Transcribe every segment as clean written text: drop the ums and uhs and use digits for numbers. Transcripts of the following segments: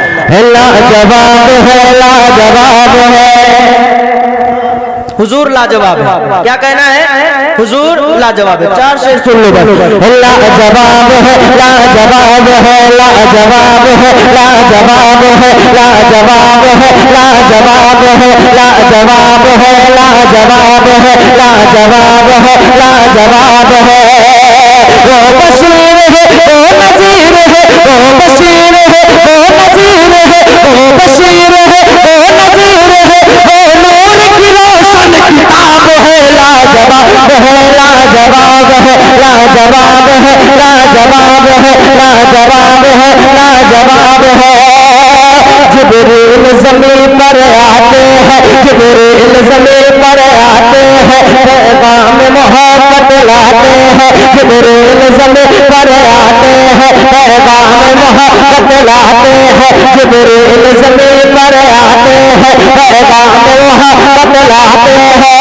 لاجواب ہے لاجواب ہے حضور لاجواب ہے. کیا کہنا ہے؟ حضور لاجواب ہے. 4 شعر سن لو. لاجواب ہے لاجواب ہے لاجواب ہے لاجواب ہے لاجواب ہے لاجواب ہے لاجواب ہے لاجواب ہے لاجواب ہے لاجواب ہے. وہ بشیر ہے وہ نذیر ہے وہ بشیر ہے وہ نذیر ہے وہ بشیر ہے وہ نذیر ہے وہ نور کی روشن کتاب ہے. لاجواب ہے لاجواب ہے لاجواب ہے لاجواب ہے لاجواب ہے لاجواب ہے. جبریل زمین پر آتے ہیں جبریل زمین پر آتے ہیں پیغام محبت لاتے ہیں جبریل زمین پر آتے ہیں پیغام محبت لاتے ہیں جبریل زمین پر آتے ہیں پیغام محبت لاتے ہیں.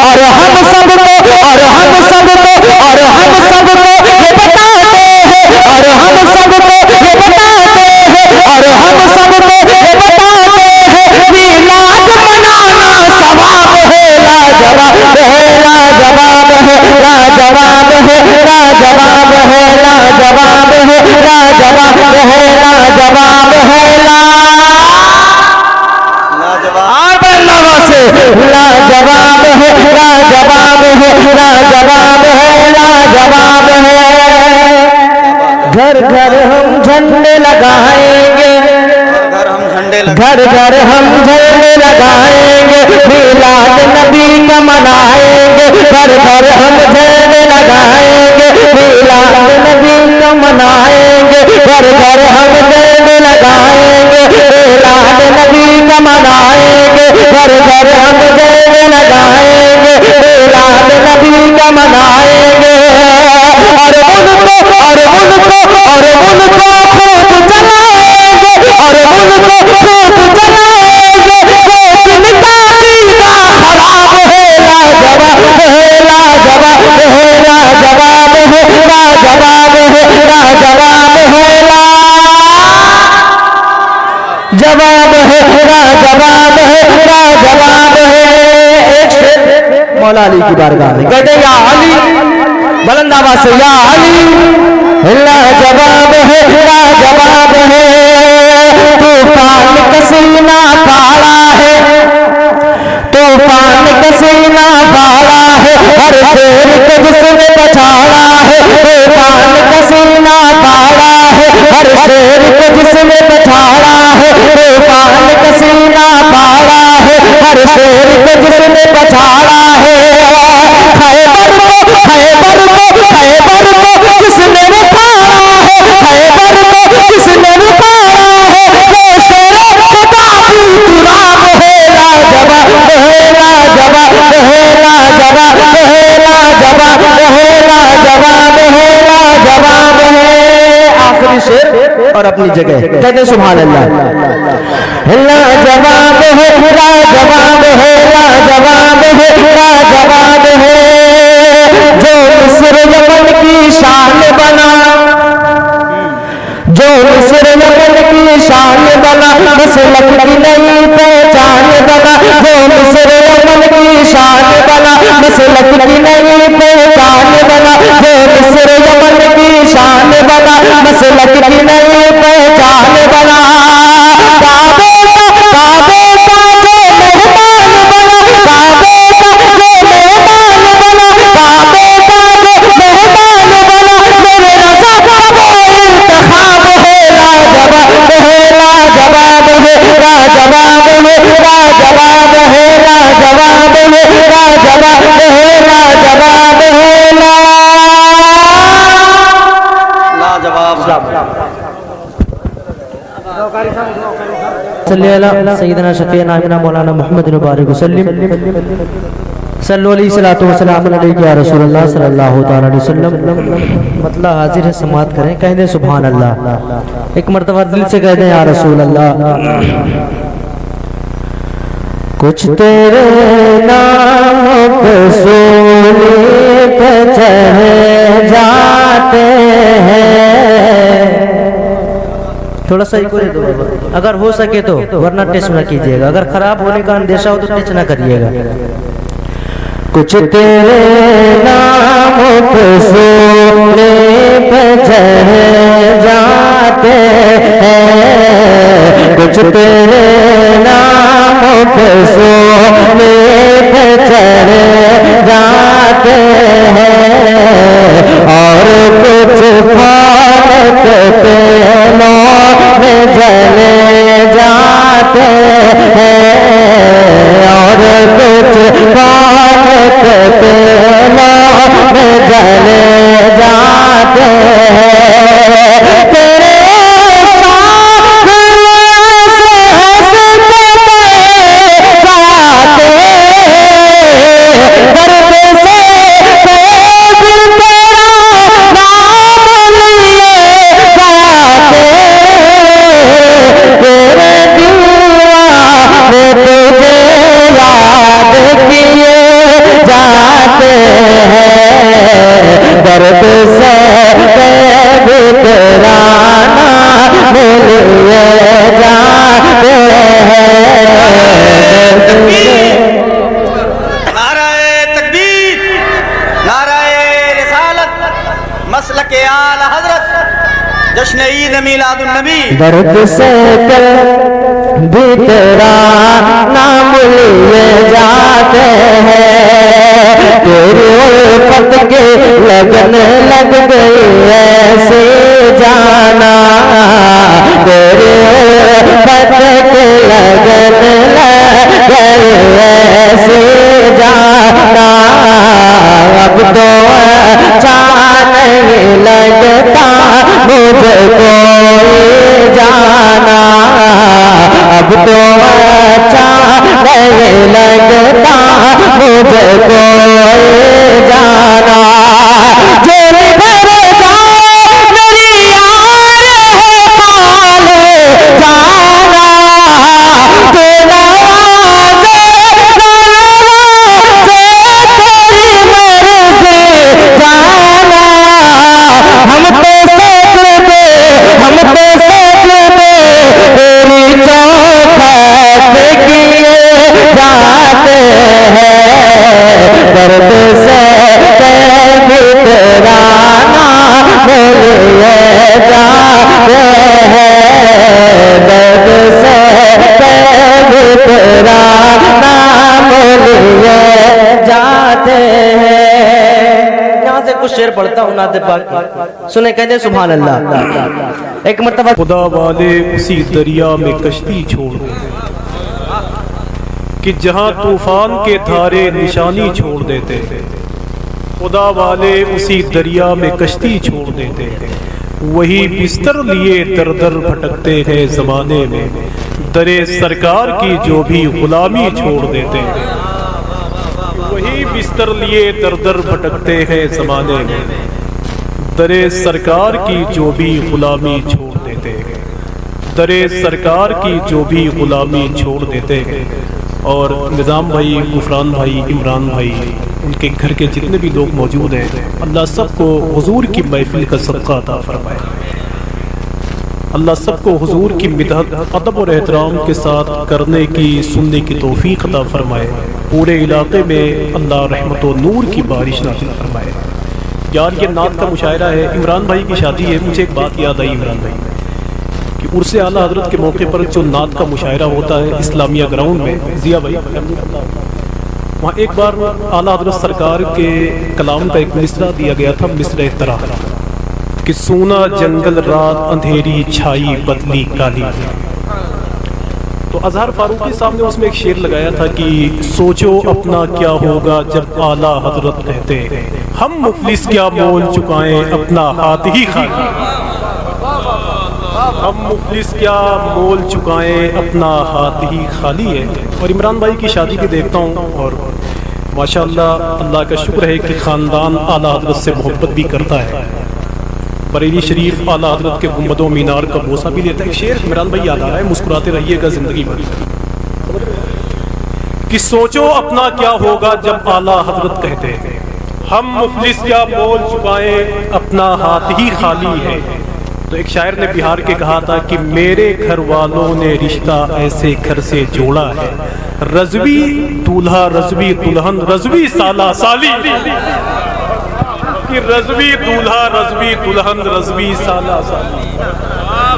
اور ہم سب کو اور ہم سب کو اور ہم سب کو یہ بتاتے ہیں اور ہم سب کو یہ بتاتے ہیں اور ہم سب کو یہ بتاتے ہیں میلاد منانا ثواب ہے. لاجواب ہے لاجواب ہے لاجواب ہے لاجواب ہے لاجواب ہے لاجواب ہے لاجواب ہے لاجواب ہے لاجواب ہے لاجواب ہے لاجواب ہے. گھر گھر ہم جھنڈے لگائیں گے گھر گھر ہم جھنڈے لگائیں گے میلاد نبی کا منائیں گے. گھر گھر ہم جھنڈے لگائیں گے میلاد نبی کا منائیں گے. گھر گھر ہم جھنڈے لگائیں گے میلاد نبی کا منائیں گے. گھر گھر ہم جھنڈے لگائیں گے میلاد نبی کا منائیں گے. اور ان کو اور ان کو اور ان کو خوب جلائیں گے اور ان کو خوب جلائیں گے وہ جن کا عقیدہ خراب ہے. لاجواب ہے لاجواب ہے لاجواب ہے لاجواب ہے لاجواب ہے جواب ہے لاجواب ہے لاجواب ہے. ایک شعر مولا علی کی بارگاہ میں کہتے ہیں یا علی بلند آواز سے یا علی لاجواب ہے لاجواب ہے. طوفان کا سینہ پھاڑا ہے طوفان کا سینہ پھاڑا ہے ہر شیر کو جس نے پچھاڑا ہے. طوفان کا سینہ پھاڑا ہے ہر شیر کو جس نے پچھاڑا ہے. طوفان کا سینہ پھاڑا ہے ہر شیر کو جس نے پچھاڑا ہے. خیبر کو خیبر کو خیبر کو کس نے اٹھایا ہے خیبر کو کس نے اٹھایا ہے وہ شیر خدا کی تراب ہے. لاجواب ہے لاجواب ہے لاجواب ہے لاجواب ہے لاجواب ہے لاجواب ہے. آخری شعر اور اپنی جگہ کہتے ہیں سبحان اللہ. لاجواب ہے لاجواب ہے لاجواب ہے لاجواب ہے. جو مصر یمن کی شان بنا جو مصر یمن کی شان بنا مسلک کی نئی پہچان بنا. جو مصر یمن کی شان بنا مسلک کی نئی پہچان بنا. جو مصر یمن کی شان بنا مسلک کی نئی پہچان بنا. کعبے کا جو مہمان بنا کعبے کا جو مہمان بنا کعبے کا جو مہمان بنا. میرے رضا کا وہ انتخاب ہے. لاجواب ہے لاجواب ہے لاجواب ہے لاجواب ہے لاجواب ہے لاجواب ہے لاجواب ہے صلی اللہ سیدنا شفیعنا امنا مولانا محمد مبارک وسلم. صلو علیہ الصلوۃ والسلام علیک یا رسول اللہ صلی اللہ تعالی علیہ وسلم. مطلع حاضر ہے سماعت کریں کہیں دیں سبحان اللہ. ایک مرتبہ دل سے کہہ دیں یا رسول اللہ. کچھ تیرے نام پہ سولی پہ چڑھ جاتے ہیں تھوڑا سا ایکو دے دو بابا، اگر ہو سکے تو، ورنہ ٹچ نہ کیجیے گا، اگر خراب ہونے کا اندیشہ ہو تو ٹچ نہ کریے گا۔ کچھ تیرے نام پہ سونے پہ چڑھ جاتے ہیں، کچھ تیرے نام پہ سونے پہ چڑھ جاتے ہیں، اور کچھ خالق تیلوں میں جلے جاتے ہیں، اور کچھ خالق تیلوں میں جلے جاتے ہیں، تیرے درد سے ترانا ملیے جاتے ہیں۔ نعرہ تکبیر، نعرہ رسالت، مسلک اعلی حضرت، جشن عید میلاد النبی۔ درد سے بھی ترانا ملیے جاتے ہیں، تیری الفت کے لگن لگ گئی ایسے جانا، تیری الفت کے لگن لگ گئی ایسے جانا، اب تو اچھا نہیں لگتا مجھے کوئی جانا، اب تو اچھا نہیں لگتا مجھے کوئی جانا، جیل بھر جاؤ میری یار ہے پالے جانا، تو نوازے تیری مرضی جانا، ہم تو سوچتے تیری چوکھٹ کیے جاتے ہیں، درد سے بھی ترانا ملیے جاتے ہیں، درد سے بھی ترانا ملیے جاتے ہیں۔ یہاں سے کچھ شعر پڑھتا ہوں نعت پاک کی، سنیں کہتے ہیں سبحان اللہ۔ ایک مرتبہ خدا والے اسی دریا میں کشتی چھوڑ دے کہ جہاں طوفان کے دھارے نشانی چھوڑ دیتے، خدا والے اسی دریا میں کشتی چھوڑ دیتے، وہی بستر لیے در در بھٹکتے ہیں زمانے میں، درے سرکار کی جو بھی غلامی چھوڑ دیتے، وہی بستر لیے در در بھٹکتے ہیں زمانے میں، درے سرکار کی جو بھی غلامی چھوڑ دیتے، درے سرکار کی جو بھی غلامی چھوڑ دیتے۔ اور نظام بھائی، غفران بھائی، عمران بھائی، ان کے گھر کے جتنے بھی لوگ موجود ہیں، اللہ سب کو حضور کی محفل کا صدقہ عطا فرمائے، اللہ سب کو حضور کی مدحت ادب اور احترام کے ساتھ کرنے کی، سننے کی توفیق عطا فرمائے، پورے علاقے میں اللہ رحمت و نور کی بارش نازل فرمائے۔ یار یہ نعت کا مشاعرہ ہے، عمران بھائی کی شادی ہے، مجھے ایک بات یاد آئی عمران بھائی کہ عرس اعلیٰ حضرت کے موقع پر جو نعت کا مشاعرہ ہوتا ہے اسلامیہ گراؤنڈ میں، ضیاء بھائی وہاں ایک بار اعلیٰ حضرت سرکار کے کلام کا ایک مصرع دیا گیا تھا، مصرع طرح کہ سونا جنگل رات اندھیری چھائی بدلی کالی، تو اظہر فاروقی صاحب نے اس میں ایک شعر لگایا تھا کہ سوچو اپنا کیا ہوگا جب اعلیٰ حضرت کہتے ہم مفلس کیا مول چکائیں اپنا ہاتھ ہی خالی، ہم مفلس کیا مول چکائیں اپنا ہاتھ ہی خالی ہے۔ اور عمران بھائی کی شادی بھی دیکھتا ہوں اور ماشاءاللہ اللہ کا شکر ہے کہ خاندان اعلیٰ حضرت سے محبت بھی کرتا ہے، بریلی شریف اعلیٰ حضرت کے گنبد و مینار کا بوسہ بھی لیتا ہے۔ ایک شعر عمران بھائی یاد آ رہا ہے، مسکراتے رہیے گا زندگی بھر کہ سوچو اپنا کیا ہوگا جب اعلیٰ حضرت کہتے ہم مفلس کیا مول چکائیں اپنا ہاتھ ہی خالی ہے، تو ایک شاعر نے بہار کے کہا تھا کہ میرے گھر والوں نے رشتہ ایسے گھر سے جوڑا ہے، رضوی دولہا رضوی دلہن رضوی سالہ سالی، کہ رضوی دولہا رضوی دلہن رضوی سالہ سالی،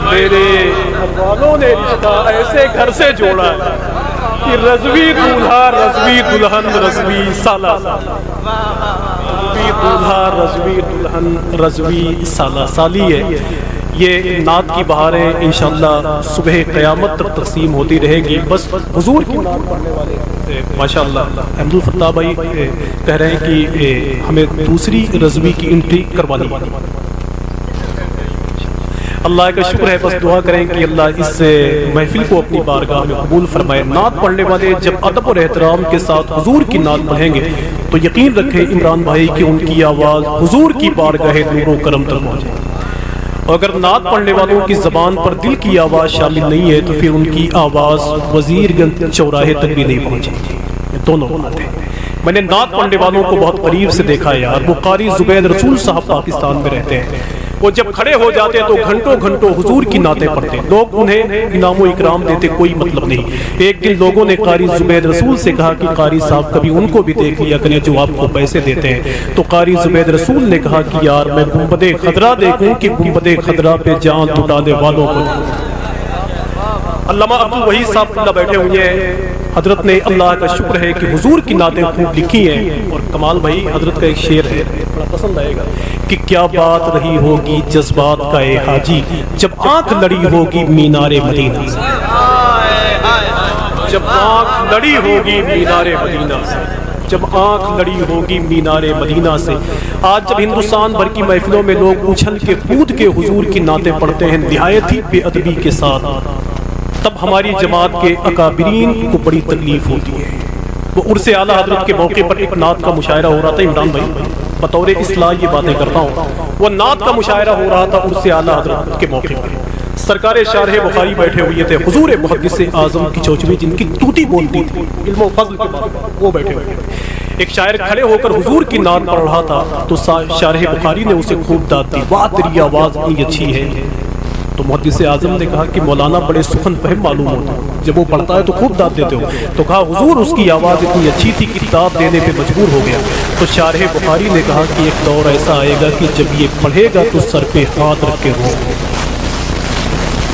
میرے گھر والوں نے رشتہ ایسے گھر سے جوڑا ہے کہ رضوی دولہا رضوی دلہن رضوی سالہ سالی، رضوی دولہا رضوی دلہن رضوی سالہ سالی ہے۔ یہ نعت کی بہاریں انشاءاللہ صبح قیامت تک تقسیم ہوتی رہے گی۔ بس حضور کی نعت پڑھنے والے ماشاءاللہ احمد الفتاح بھائی کہہ رہے ہیں کہ ہمیں دوسری رضوی کی انٹری کروانی ہے۔ اللہ کا شکر ہے، بس دعا کریں کہ اللہ اس محفل کو اپنی بارگاہ میں قبول فرمائے۔ نعت پڑھنے والے جب ادب اور احترام کے ساتھ حضور کی نعت پڑھیں گے تو یقین رکھیں عمران بھائی کہ ان کی آواز حضور کی بارگاہ نور و کرم تک پہنچے، اور اگر نعت پڑھنے والوں کی زبان پر دل کی آواز شامل نہیں ہے تو پھر ان کی آواز وزیر گنج چوراہے تک بھی نہیں پہنچے گی۔ یہ دونوں باتیں میں نے نعت پڑھنے والوں کو بہت قریب سے دیکھا ہے یار۔ وہ قاری زبید رسول صاحب پاکستان میں رہتے ہیں، وہ جب کھڑے ہو جاتے تو گھنٹوں گھنٹوں حضور کی نعتیں پڑھتے، لوگ انہیں انعام و اکرام دیتے، کوئی مطلب نہیں۔ ایک دن لوگوں نے قاری زبید رسول سے کہا کہ قاری صاحب کبھی ان کو بھی دیکھ لیا کریں جو آپ کو پیسے دیتے ہیں۔ تو قاری زبید رسول نے کہا کہ یار میں گنبد خضرا دیکھوں کہ گنبد خضرا پہ جان لٹانے والوں کو۔ علامہ عبدالوحید صاحب اللہ بیٹھے ہوئے ہیں، حضرت نے اللہ کا شکر ہے کہ حضور کی نعتیں خوب لکھی ہیں۔ اور کمال بھائی حضرت کا ایک شعر ہے بڑا پسند آئے گا کہ کیا بات رہی ہوگی جذبات کا اے حاجی جب آنکھ لڑی ہوگی مینار مدینہ سے، جب آنکھ لڑی ہوگی مینار مدینہ سے، جب آنکھ لڑی ہوگی مینار مدینہ سے۔ آج جب ہندوستان بھر کی محفلوں میں لوگ اچھل کے کود کے حضور کی نعتیں پڑھتے ہیں نہایت ہی بے ادبی کے ساتھ، تب ہماری جماعت کے اکابرین کو بڑی تکلیف ہوتی ہے۔ وہ عرس اعلیٰ حضرت کے موقع پر ایک نعت کا مشاعرہ ہو رہا تھا، عمران بھائی بطور اصلاح یہ باتیں کرتا ہوں، وہ نعت کا مشاعرہ ہو رہا تھا عرس اعلیٰ حضرت کے موقع پر۔ سرکار شارح بخاری بیٹھے ہوئے تھے، حضور محدث اعظم کی چوچوی جن کی توتی بولتی تھی علم و فضل کے بارے میں، وہ بیٹھے ہوئے تھے۔ ایک شاعر کھڑے ہو کر حضور کی نعت پڑھ رہا تھا تو شارح بخاری نے اسے خوب داد دی، واہ تیری آواز اتنی اچھی ہے۔ تو محدث اعظم نے کہا کہ مولانا بڑے سخن فہم معلوم ہوتا ہے، جب وہ پڑھتا ہے تو خوب داد دیتے ہو۔ تو کہا حضور اس کی آواز اتنی اچھی تھی کہ داد دینے پہ مجبور ہو گیا۔ تو شارح بخاری نے کہا کہ ایک دور ایسا آئے گا کہ جب یہ پڑھے گا تو سر پہ ہاتھ رکھ کے رو،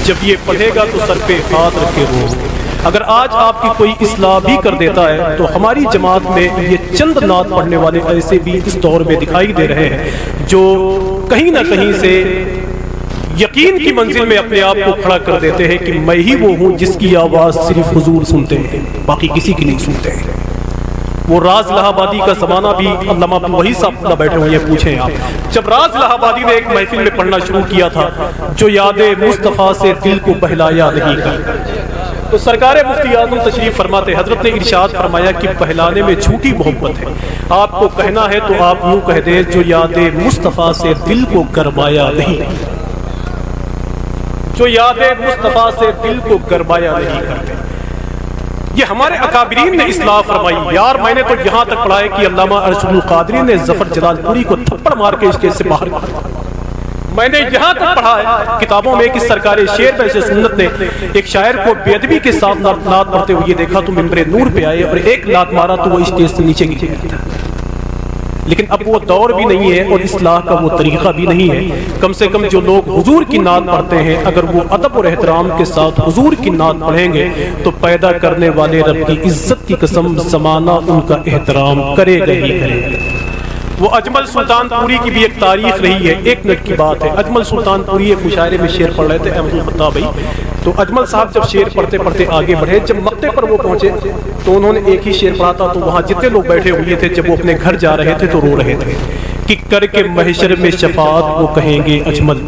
جب یہ پڑھے گا تو سر پہ ہاتھ رکھ کے رو۔ اگر آج آپ کی کوئی اصلاح بھی کر دیتا ہے تو ہماری جماعت میں یہ چند نعت پڑھنے والے ایسے بھی اس دور میں دکھائی دے رہے ہیں جو کہیں نہ کہیں سے یقین کی منزل میں اپنے آپ کو کھڑا کر دیتے ہیں کہ میں ہی وہ ہوں جس کی آواز صرف حضور سنتے ہیں، باقی کسی کی نہیں سنتے ہیں۔ وہ راز الہ آبادی کا زمانہ بھی علامہ عبدالوحید صاحب اللہ بیٹھے ہوئے ہیں، پوچھیں آپ جب راز الہ آبادی نے ایک محفل میں پڑھنا شروع کیا تھا جو یاد مصطفیٰ سے دل کو بہلایا نہیں کر، تو سرکار مفتی اعظم تشریف فرماتے، حضرت نے ارشاد فرمایا کہ بہلانے میں جھوٹی محبت ہے، آپ کو کہنا ہے تو آپ یوں کہہ دیں جو یاد مصطفیٰ سے دل کو گرمایا نہیں، جو یاد مصطفیٰ سے دل کو گرمایا نہیں کرتے۔ یہ ہمارے اکابرین نے اصلاح فرمائی یار۔ میں نے تو یہاں تک پڑھا ہے کہ علامہ ارشد القادری نے ظفر جلال پوری کو تھپڑ مار کے اسٹیج سے باہر کر دیا۔ میں نے یہاں تک پڑھا ہے کتابوں میں کہ سرکار شیر پیش سنت نے ایک شاعر کو بے ادبی کے ساتھ نعت پڑھتے ہوئے دیکھا تو ممبر نور پہ آئے اور ایک لات مارا تو وہ اسٹیج سے نیچے گر گیا تھا۔ لیکن اب وہ دور بھی نہیں ہے اور اصلاح کا وہ طریقہ بھی نہیں ہے۔ کم سے کم جو لوگ حضور کی نعت پڑھتے ہیں اگر وہ ادب اور احترام کے ساتھ حضور کی نعت پڑھیں گے تو پیدا کرنے والے رب کی عزت کی قسم زمانہ ان کا احترام کرے گا ہی کرے گا۔ وہ اجمل سلطان پوری کی بھی ایک تاریخ رہی ہے، ایک منٹ کی بات ہے۔ اجمل سلطان پوری ایک مشاعرے میں شعر پڑھ رہے تھے احمد الفتاح بھائی، تو اجمل صاحب جب شعر پڑھتے پڑھتے آگے بڑھے، جب مقطع پر وہ پہنچے تو انہوں نے ایک ہی شعر پڑھا تھا، تو وہاں جتنے لوگ بیٹھے ہوئے تھے جب وہ اپنے گھر جا رہے تھے تو رو رہے تھے کہ کر کے محشر میں شفاعت وہ کہیں گے اجمل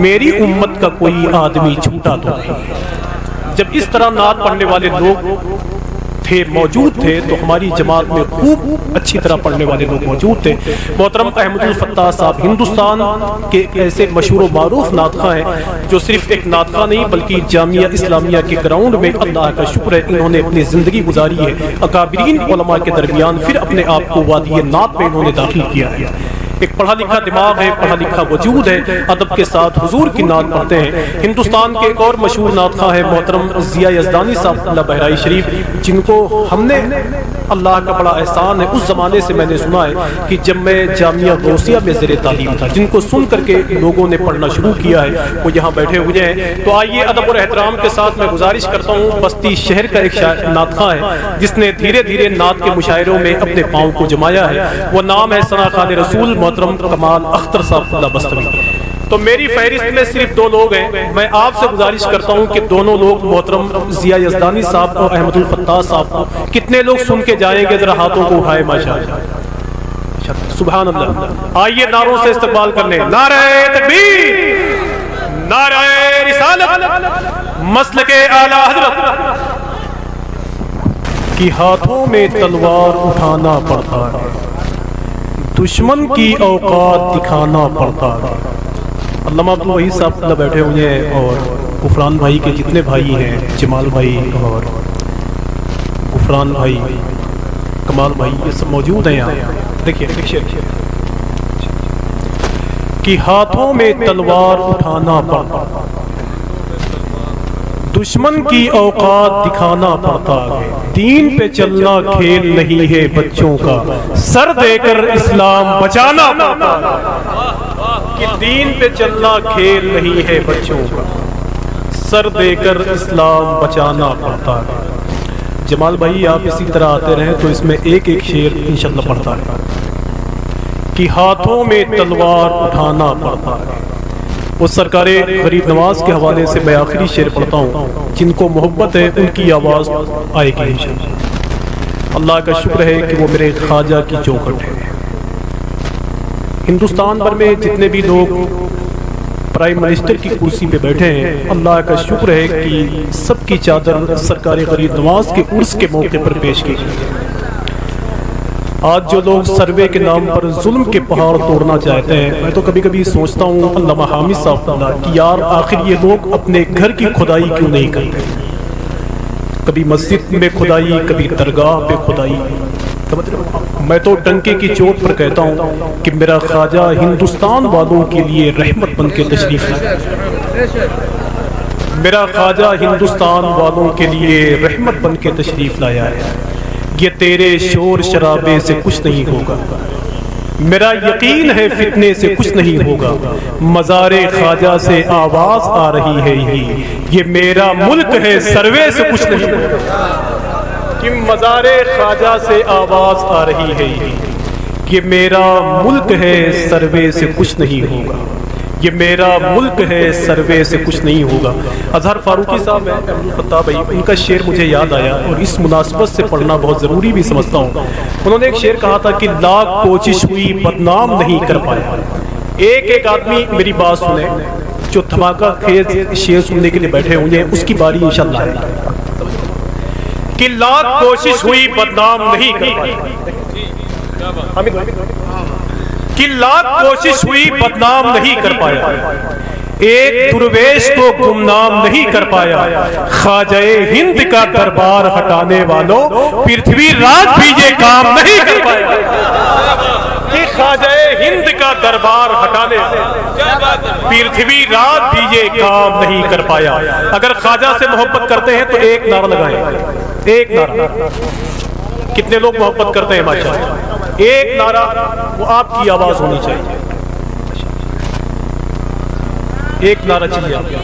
میری امت کا کوئی آدمی چھوٹا تو نہیں۔ جب اس طرح نعت پڑھنے والے لوگ تھے موجود تھے تو ہماری جماعت میں خوب اچھی طرح پڑھنے والے لوگ موجود تھے۔ محترم احمد الفتاح صاحب ہندوستان کے ایسے مشہور و معروف نعتخواں ہیں جو صرف ایک نعتخواں نہیں بلکہ جامعہ اسلامیہ کے گراؤنڈ میں اللہ کا شکر ہے انہوں نے اپنی زندگی گزاری ہے۔ اکابرین علماء کے درمیان پھر اپنے آپ کو وادی نعت میں انہوں نے داخل کیا ہے۔ ایک پڑھا لکھا دماغ ہے، پڑھا لکھا وجود ہے، ادب کے ساتھ حضور کی نعت پڑھتے ہیں۔ ہندوستان کے ایک اور مشہور نعت خواں ہے محترم ضیاء یزدانی صاحب اللہ بہرائی شریف، جن کو ہم نے اللہ کا بڑا احسان ہے، اس زمانے سے میں نے سنا ہے کہ جب میں جامعہ غوثیہ میں زیر تعلیم تھا، جن کو سن کر کے لوگوں نے پڑھنا شروع کیا ہے، وہ یہاں بیٹھے ہوئے ہیں۔ تو آئیے ادب اور احترام کے ساتھ میں گزارش کرتا ہوں، بستی شہر کا ایک نعت خواں ہے جس نے دھیرے دھیرے نعت کے مشاعروں میں اپنے پاؤں کو جمایا ہے، وہ نام ہے ثنا خان رسول محترم کمال اختر صاحب اللہ بستوی۔ تو میری فہرست میں صرف 2 لوگ ہیں، میں آپ سے گزارش کرتا ہوں کہ دونوں لوگ محترم ضیاء یزدانی صاحب اور احمد الفتاح صاحب کو کتنے لوگ سن کے جائیں گے، ذرا ہاتھوں کو اٹھائے ماشاءاللہ، سبحان اللہ۔ آئیے نعروں سے استقبال کرنے، نعرہ تکبیر، نعرہ رسالت، مسلک اعلی حضرت کی ہاتھوں میں تلوار اٹھانا پڑتا ہے، دشمن کی اوقات دکھانا پڑتا ہے۔ علامہ عبدالوحید صاحب اللہ بیٹھے ہوئے ہیں، اور غفران بھائی کے جتنے بھائی ہیں، جمال بھائی اور غفران بھائی، کمال بھائی، یہ سب موجود ہیں یہاں۔ دیکھیے کہ ہاتھوں میں تلوار اٹھانا پڑتا، دشمن کی اوقات دکھانا پڑتا ہے، دین پہ چلنا کھیل نہیں ہے بچوں کا، سر دے کر اسلام بچانا پڑتا ہے، کہ دین پہ چلنا کھیل نہیں ہے بچوں کا، سر دے کر اسلام بچانا پڑتا ہے۔ جمال بھائی آپ اسی طرح آتے رہیں تو اس میں ایک ایک شعر انشاءاللہ پڑھتا ہے کہ ہاتھوں میں تلوار اٹھانا پڑتا ہے۔ وہ سرکار غریب نواز کے حوالے سے میں آخری شعر پڑھتا ہوں، جن کو محبت ہے ان کی آواز آئے گی انشاءاللہ۔ اللہ کا شکر ہے کہ وہ میرے خواجہ کی چوکھٹ ہے۔ ہندوستان بھر میں جتنے بھی لوگ پرائم منسٹر کی کرسی پہ بیٹھے ہیں، اللہ کا شکر ہے کہ سب کی چادر سرکار غریب نواز کے عرس کے موقع پر پیش کی گئی۔ آج جو لوگ سروے کے نام پر ظلم کے پہاڑ توڑنا چاہتے ہیں، میں تو کبھی کبھی سوچتا ہوں علامہ حامد صاحب کہ یار آخر یہ لوگ اپنے گھر کی کھدائی کیوں نہیں کرتے؟ کبھی مسجد میں کھدائی، کبھی درگاہ پہ کھدائی۔ میں تو ڈنکے کی چوٹ پر کہتا ہوں کہ میرا خواجہ ہندوستان والوں کے لیے رحمت بن کے تشریف لایا، میرا خواجہ ہندوستان والوں کے لیے رحمت بن کے تشریف لایا ہے۔ یہ تیرے شور شرابے سے کچھ نہیں ہوگا، میرا یقین ہے فتنے سے کچھ نہیں ہوگا، مزار خواجہ سے آواز آ رہی ہے، یہ میرا ملک ہے سروے سے کچھ نہیں ہوگا، کہ مزار خواجہ سے آواز آ رہی ہے، یہ میرا ملک ہے سروے سے کچھ نہیں ہوگا، یہ میرا ملک ہے سروے سے کچھ نہیں ہوگا۔ اظہر فاروقی صاحب ہیں، فتح بھائی، ان کا شعر مجھے یاد آیا اور اس مناسبت سے پڑھنا بہت ضروری بھی سمجھتا ہوں۔ انہوں نے ایک شعر کہا تھا کہ لاکھ کوشش ہوئی بدنام نہیں کر پایا۔ ایک ایک آدمی میری بات سنے، جو دھماکہ خیز شعر سننے کے لیے بیٹھے ہوئے ہیں، اس کی باری انشاءاللہ ہے کہ لاکھ کوشش ہوئی بدنام نہیں کر پایا، کہ لاکھ کوشش ہوئی بدنام نہیں کر پایا، ایک درویش کو گمنام نہیں کر پایا، خواجہ ہند کا دربار ہٹانے والوں پرتھوی راج بھی یہ کام نہیں کر پایا، کہ خواجہ ہند کا دربار ہٹانے پرتھوی راج بھی یہ کام نہیں کر پایا۔ اگر خواجہ سے محبت کرتے ہیں تو ایک نعرہ لگائیں، ایک نعرہ۔ کتنے لوگ محبت کرتے ہیں ماشاءاللہ؟ ایک نعرہ، وہ آپ کی آواز ہونی چاہیے، ایک نعرہ چاہیے آپ کا۔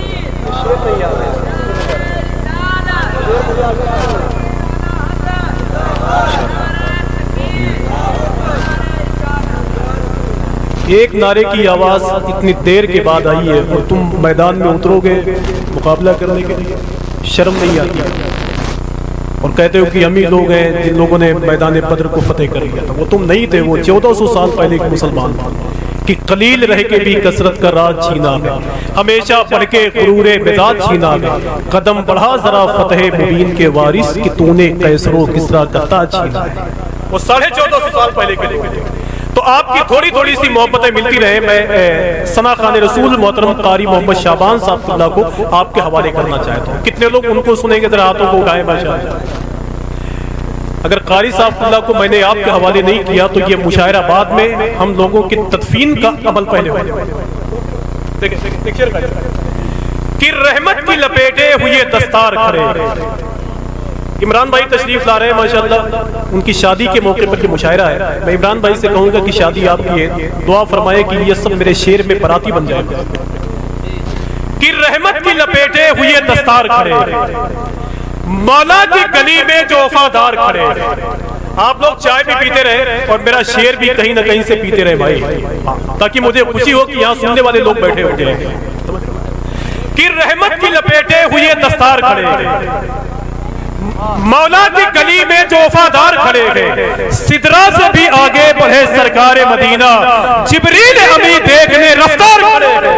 ایک نعرے کی آواز اتنی دیر کے بعد آئی ہے اور تم میدان میں اترو گے مقابلہ کرنے کے لیے، شرم نہیں آتی؟ اور کہتے ہو کہ ہم ہی لوگ ہیں جن لوگوں نے میدان بدر کو فتح کر لیا تھا۔ وہ تم نہیں تھے، وہ 1400 سال پہلے کے مسلمان کہ قلیل رہ کے بھی کثرت کا راج چھینا ہے، ہمیشہ پڑھ کے غرور مزاج چھینا ہے، قدم بڑھا ذرا فتح مبین کے وارث کہ تو نے قیصر و کسریٰ کا تاج چھینا ہے۔ وہ 1450 سال پہلے کے لوگ تھے۔ تو آپ کی تھوڑی تھوڑی سی محبتیں ملتی رہے۔ میں ثنا خان رسول محترم قاری محمد شعبان صاحب اللہ کو آپ کے حوالے کرنا چاہتا ہوں۔ کتنے لوگ ان کو سنیں گے؟ ذرا ہاتھوں کو اٹھائیں ماشاءاللہ۔ اگر قاری صاحب اللہ کو میں نے آپ کے حوالے نہیں کیا تو یہ مشاعرہ بعد میں ہم لوگوں کی تدفین کا عمل پہلے ہو کہ رحمت کی لپیٹے ہوئے دستار کھڑے. عمران بھائی تشریف لا رہے ہیں ماشاءاللہ, ان کی شادی کے موقع پر یہ مشاعرہ ہے. میں عمران بھائی سے کہوں گا کہ شادی آپ کی ہے, دعا فرمائے کہ یہ سب میرے شعر میں براتی بن جائے گا. کہ رحمت کی لپیٹے ہوئے دستار کھڑے, مولا کی گلی میں جو وفادار کھڑے. آپ لوگ چائے بھی پیتے رہے اور میرا شعر بھی کہیں نہ کہیں سے پیتے رہے بھائی, تاکہ مجھے خوشی ہو کہ یہاں سننے والے لوگ بیٹھے ہوتے ہیں. کہ رحمت کی لپیٹے ہوئے دستار کھڑے, مولا کی گلی میں جو وفادار کھڑے ہیں. سدرا سے بھی آگے بڑھے سرکار مدینہ, جبریل امی دیکھنے رفتار کھڑے ہیں.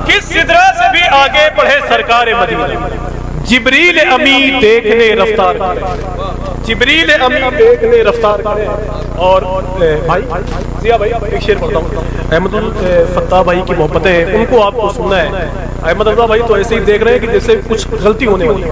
کہ سدرا سے بھی آگے بڑھے سرکار مدینہ, جبریل امی دیکھنے رفتار کھڑے. جبریل امی دیکھنے رفتار کھڑے. اور بھائی ضیاء بھائی ایک شعر پڑھتا ہوں. احمد الفتاح بھائی کی محبتیں ہیں, ان کو آپ کو سننا ہے. احمد اللہ بھائی تو ایسے ہی دیکھ رہے ہیں کہ جیسے کچھ غلطی ہونے والی ہے,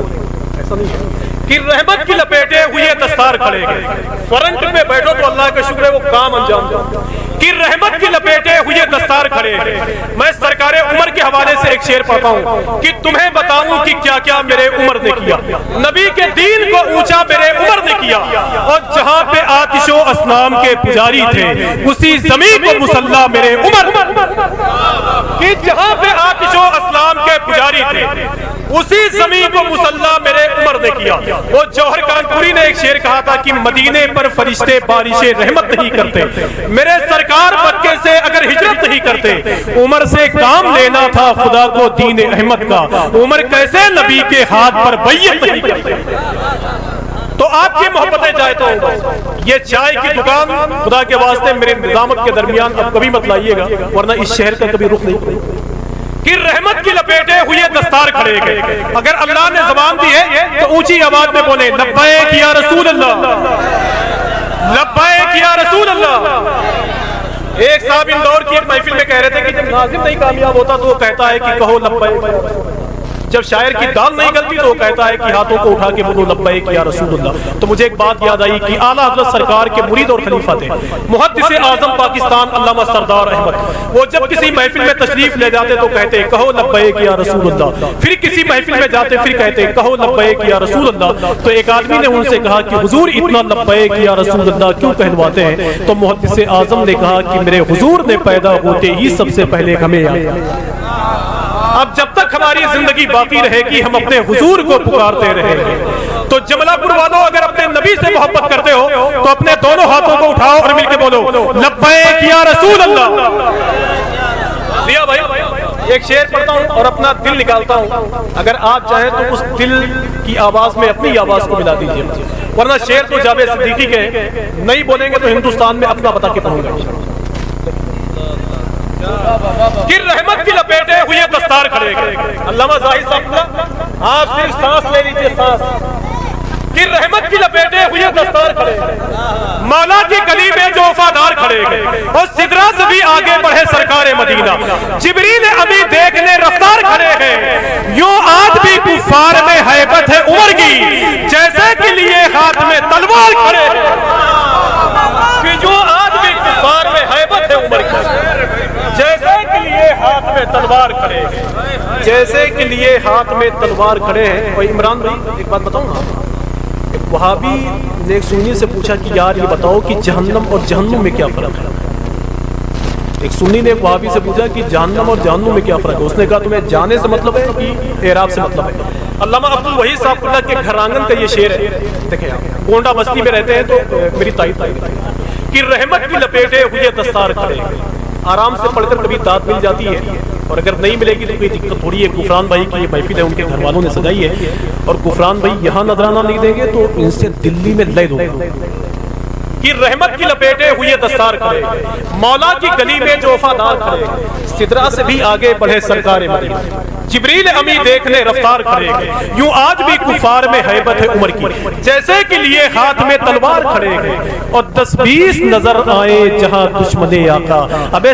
ایسا نہیں ہے. کہ رحمت کی لپیٹے ہوئے دستار کھڑے گئے, فرنٹ میں بیٹھو تو اللہ کا شکر ہے وہ کام انجام دو. کہ رحمت کی لپیٹے ہوئے دستار کھڑے گئے. میں سرکار عمر کے حوالے سے ایک شعر پڑھتا ہوں کہ تمہیں بتاؤں کہ کیا کیا میرے عمر نے کیا. نبی کے دین کو اونچا میرے عمر نے کیا, اور جہاں پہ آتش و اصنام کے پجاری تھے اسی زمین کو مسلح میرے عمر. کہ جہاں پہ آتش و اصنام کے پجاری تھے اسی زمین کو مسلح میرے عمر نے کیا. وہ جوہر کانپوری نے ایک شعر کہا تھا کہ مدینے پر فرشتے بارش رحمت نہیں کرتے. میرے سرکار مکے سے اگر ہجرت نہیں کرتے, عمر سے کام لینا تھا خدا کو دین احمد کا. عمر کیسے نبی کے ہاتھ پر بیعت نہیں کرتے. تو آپ کی محبتیں چاہتا ہوں. یہ چائے کی دکان خدا کے واسطے میرے نظامت کے درمیان اب کبھی مت لائیے گا, ورنہ اس شہر کا کبھی رخ نہیں کرے. کہ رحمت کی لپیٹے ہوئے دستار کھڑے گئے. اگر اللہ نے زبان دی ہے تو اونچی آواز میں بولے لبیک یا رسول اللہ, لبیک یا رسول اللہ. ایک صاحب اندور کی ایک محفل میں کہہ رہے تھے کہ جب ناظم نہیں کامیاب ہوتا تو وہ کہتا ہے کہ کہو لبیک. جب شاعر کی دال نہیں گلتی تو وہ کہتا ہے کہ ہاتھوں کو اٹھا کے بولو لبیک یا رسول اللہ. تو مجھے ایک بات یاد آئی کہ اعلیٰ حضرت سرکار کے مرید اور خلیفہ تھے محدث اعظم پاکستان علامہ سردار احمد. وہ جب کسی محفل میں تشریف لے جاتے تو کہتے کہو لبیک یا رسول اللہ. پھر کسی محفل میں جاتے پھر کہتے کہو لبیک یا رسول اللہ. تو ایک آدمی نے ان سے کہا کہ حضور اتنا لبیک یا رسول اللہ کیوں کہلواتے ہیں؟ تو محدث اعظم نے کہا کہ میرے حضور نے پیدا ہوتے ہی سب سے پہلے ہمیں یاد. اب جب تک ہماری زندگی باقی رہے گی ہم اپنے حضور کو پکارتے رہیں گے. تو جملہ پور والوں اگر اپنے نبی سے محبت کرتے ہو تو اپنے دونوں ہاتھوں کو اٹھاؤ اور مل کے بولو لبیک یا رسول اللہ. ضیاء بھائی ایک شعر پڑھتا ہوں اور اپنا دل نکالتا ہوں, اگر آپ چاہیں تو اس دل کی آواز میں اپنی آواز کو ملا دیجیے, ورنہ شعر تو جاوید صدیقی کے نہیں بولیں گے تو ہندوستان میں اپنا بتا کے پڑھوں گا. کہ رحمت کی لپیٹے ہوئے دستار کھڑے گئے. علامہ زاہد صاحب آپ صرف سانس لے لیجیے, سانس. کہ رحمت کی لپیٹے ہوئے دستار کھڑے گئے, مولا کی گلی میں جو وفادار کھڑے گئے, اور سدرا سے بھی آگے بڑھے سرکار مدینہ, جبریل امی دیکھنے رفتار کھڑے ہیں. یوں آج بھی کفار میں ہیبت ہے عمر کی, جیسے کہ لیے ہاتھ میں تلوار کھڑے ہیں. کہ یوں آج بھی کفار میں ہیبت ہے عمر کی, جیسے کہ لیے ہاتھ میں تلوار کھڑے ہیں, جیسے کہ لیے ہاتھ میں تلوار کھڑے ہیں. اور عمران بھائی ایک بات بتاؤں, ایک وہابی نے ایک سنی سے پوچھا کہ یار یہ بتاؤ کہ جہنم اور جہنم میں کیا فرق ہے. ایک سنی نے ایک وہابی سے پوچھا کہ جہنم اور جہنم میں کیا فرق ہے. اس نے کہا تمہیں جانے سے مطلب ہے کہ اعراب سے مطلب ہے. علامہ عبد الوحید صاحب اللہ کے گھر آنگن کا یہ شعر ہے, دیکھیں آپ گونڈا بستی میں رہتے ہیں تو میری تائید کہ رحمت کی لپیٹے ہوئے دستار کھڑے. آرام سے پڑھ کر کبھی داد مل جاتی ہے, اور اگر نہیں ملے گی تو کوئی دقت تھوڑی ہے. غفران بھائی کی یہ محفل ہے, ان کے گھر والوں نے سجائی ہے, اور غفران بھائی یہاں نظرانہ نہیں دیں گے تو ان سے دلی میں لے دو. کہ رحمت کی لپیٹے ہوئے دستار کھڑے, مولا کی گلی میں جو وفادار کھڑے, سدرا سے بھی آگے بڑھے سرکار مدینہ, جبریل امی دیکھنے رفتار کھڑے گئے. یوں آج بھی کفار میں ہیبت ہے عمر کی, جیسے کہ لیے ہاتھ میں تلوار کھڑے گئے. اور 10-20 نظر آئے جہاں دشمن آقا, ابے